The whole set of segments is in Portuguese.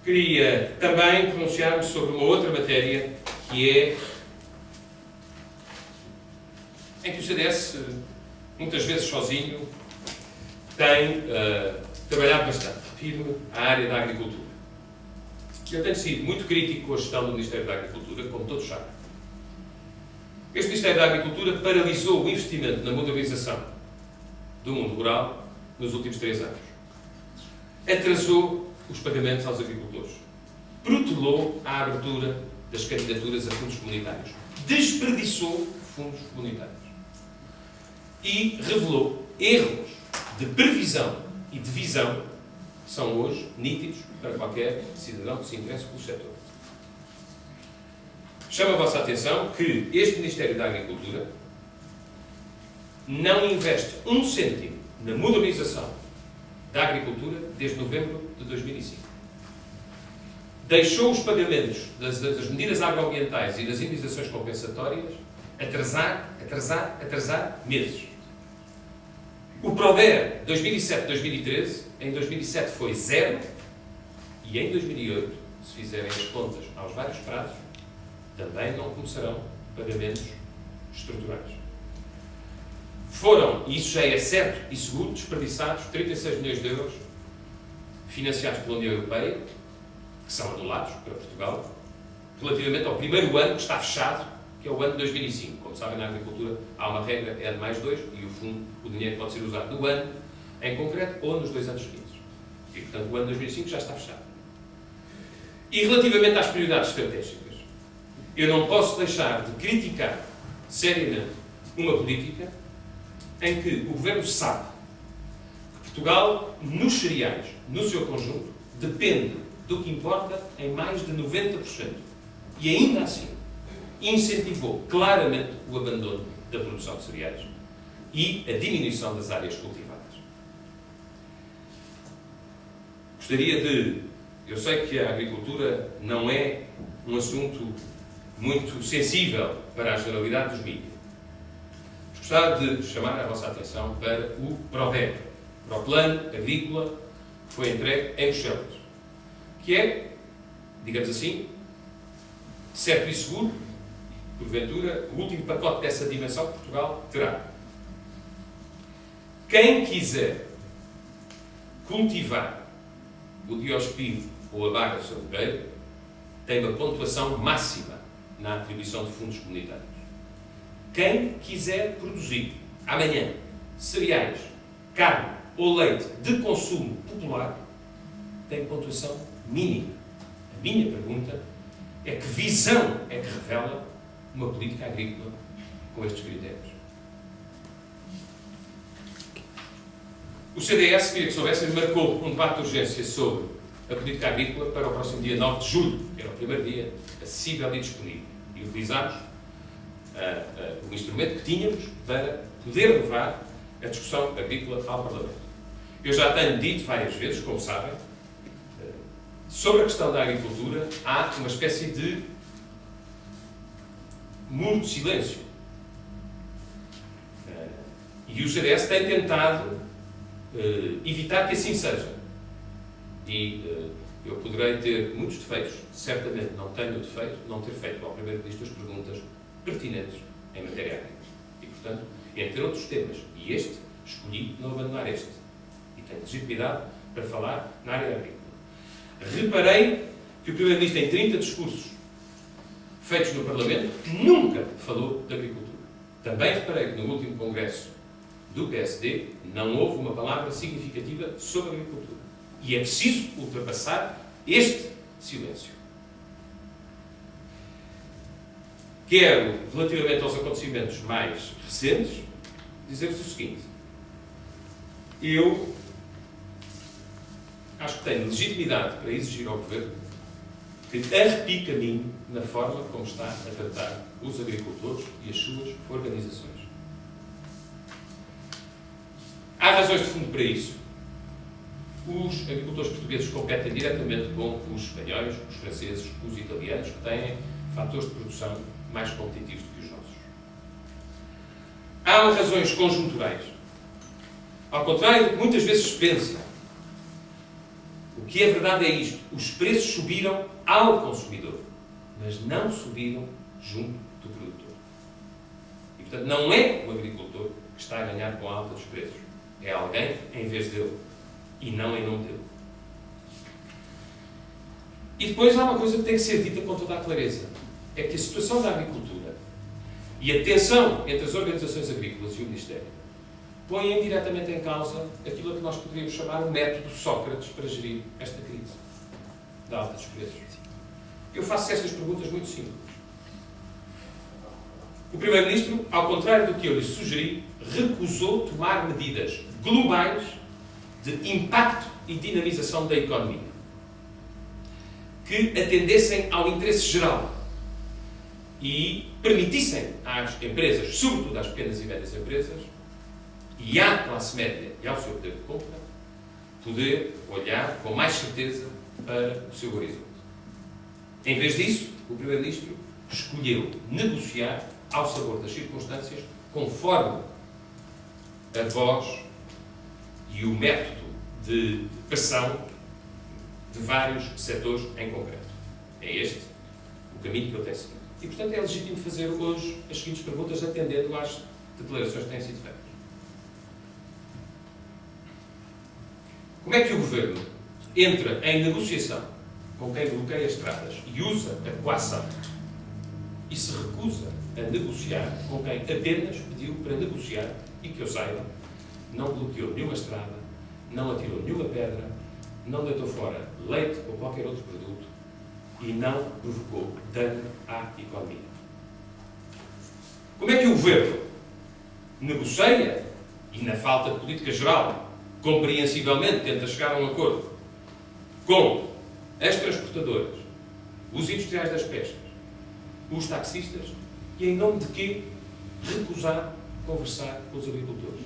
Queria também pronunciar-me sobre uma outra matéria que é em que o CDS, muitas vezes sozinho, tem trabalhado bastante firme a área da agricultura. Eu tenho sido muito crítico com a gestão do Ministério da Agricultura, como todos sabem. Este Ministério da Agricultura paralisou o investimento na modernização do mundo rural nos últimos 3 anos. Atrasou os pagamentos aos agricultores. Protelou a abertura das candidaturas a fundos comunitários. Desperdiçou fundos comunitários. E revelou erros de previsão e de visão que são hoje nítidos para qualquer cidadão que se interesse pelo setor. Chamo a vossa atenção que este Ministério da Agricultura não investe 1 cêntimo na modernização da agricultura desde novembro de 2005. Deixou os pagamentos das medidas agroambientais e das indenizações compensatórias atrasar meses. O PRODER 2007-2013, em 2007 foi 0 e em 2008, se fizerem as contas aos vários prazos, também não começarão pagamentos estruturais. Foram, e isso já é certo e seguro, desperdiçados 36 milhões de euros financiados pela União Europeia, que são anulados para Portugal, relativamente ao primeiro ano que está fechado, que é o ano de 2005. Como sabem, na agricultura há uma regra, é de mais 2, e o dinheiro pode ser usado no ano em concreto ou nos 2 anos seguintes. E, portanto, o ano de 2005 já está fechado. E relativamente às prioridades estratégicas, eu não posso deixar de criticar seriamente uma política em que o Governo sabe que Portugal, nos cereais, no seu conjunto, depende do que importa em mais de 90%. E ainda assim, incentivou claramente o abandono da produção de cereais e a diminuição das áreas cultivadas. Gostaria de... Eu sei que a agricultura não é um assunto muito sensível para a generalidade dos mídias. Gostava de chamar a vossa atenção para o PRODER, para o Plano Agrícola que foi entregue em Bruxelas, que é, digamos assim, certo e seguro, porventura, o último pacote dessa dimensão que Portugal terá. Quem quiser cultivar o diospiro ou a baga de sabugueiro tem uma pontuação máxima na atribuição de fundos comunitários. Quem quiser produzir amanhã cereais, carne ou leite de consumo popular tem pontuação mínima. A minha pergunta é que visão é que revela uma política agrícola com estes critérios? O CDS, queria que soubessem, marcou um debate de urgência sobre a política agrícola para o próximo dia 9 de julho, que era o primeiro dia acessível e disponível. E utilizámos o instrumento que tínhamos para poder levar a discussão agrícola ao Parlamento. Eu já tenho dito várias vezes, como sabem, sobre a questão da agricultura, há uma espécie de muro de silêncio. E o CDS tem tentado evitar que assim seja. E eu poderei ter muitos defeitos, certamente não tenho o defeito de não ter feito ao Primeiro-Ministro as perguntas pertinentes em matéria agrícola. E, portanto, entre outros temas, e este, escolhi não abandonar este. E tenho legitimidade para falar na área agrícola. Reparei que o Primeiro-Ministro, em 30 discursos feitos no Parlamento, nunca falou de agricultura. Também reparei que no último congresso do PSD não houve uma palavra significativa sobre a agricultura. E é preciso ultrapassar este silêncio. Quero, relativamente aos acontecimentos mais recentes, dizer-vos o seguinte. Eu acho que tenho legitimidade para exigir ao Governo que arrepie caminho na forma como está a tratar os agricultores e as suas organizações. Há razões de fundo para isso. Os agricultores portugueses competem diretamente com os espanhóis, os franceses, os italianos, que têm fatores de produção mais competitivos do que os nossos. Há razões conjunturais. Ao contrário do que muitas vezes se pensa, o que é verdade é isto. Os preços subiram ao consumidor, mas não subiram junto do produtor. E, portanto, não é o agricultor que está a ganhar com a alta dos preços. É alguém em vez dele. E não em nome dele. E depois há uma coisa que tem que ser dita com toda a clareza. É que a situação da agricultura e a tensão entre as organizações agrícolas e o Ministério põem diretamente em causa aquilo a que nós poderíamos chamar o método Sócrates para gerir esta crise da alta dos preços. Eu faço estas perguntas muito simples. O Primeiro-Ministro, ao contrário do que eu lhe sugeri, recusou tomar medidas globais de impacto e dinamização da economia que atendessem ao interesse geral e permitissem às empresas, sobretudo às pequenas e médias empresas, e à classe média e ao seu poder de compra, poder olhar com mais certeza para o seu horizonte. Em vez disso, o Primeiro-Ministro escolheu negociar ao sabor das circunstâncias, conforme a voz e o método de pressão de vários setores em concreto. É este o caminho que ele tem seguido. E, portanto, é legítimo fazer hoje as seguintes perguntas, atendendo às declarações que têm sido feitas. Como é que o Governo entra em negociação com quem bloqueia estradas e usa a coação e se recusa a negociar com quem apenas pediu para negociar e, que eu saiba, não bloqueou nenhuma estrada, não atirou nenhuma pedra, não deitou fora leite ou qualquer outro produto e não provocou dano à economia? Como é que o Governo negocia e, na falta de política geral, compreensivelmente tenta chegar a um acordo com as transportadoras, os industriais das pescas, os taxistas e, em nome de quê, recusar conversar com os agricultores?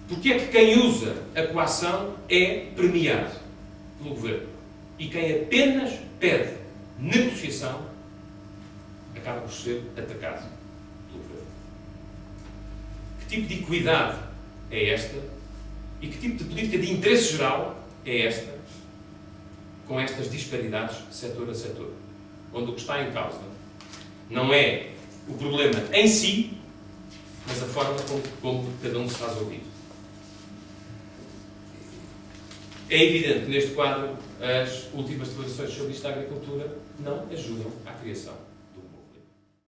Porque é que quem usa a coação é premiado pelo Governo e quem apenas pede negociação acaba por ser atacado pelo Governo? Que tipo de equidade é esta e que tipo de política de interesse geral é esta com estas disparidades setor a setor, onde o que está em causa não é o problema em si, mas a forma como cada um se faz ouvir? É evidente que neste quadro as últimas declarações sobre isto da agricultura não ajudam à criação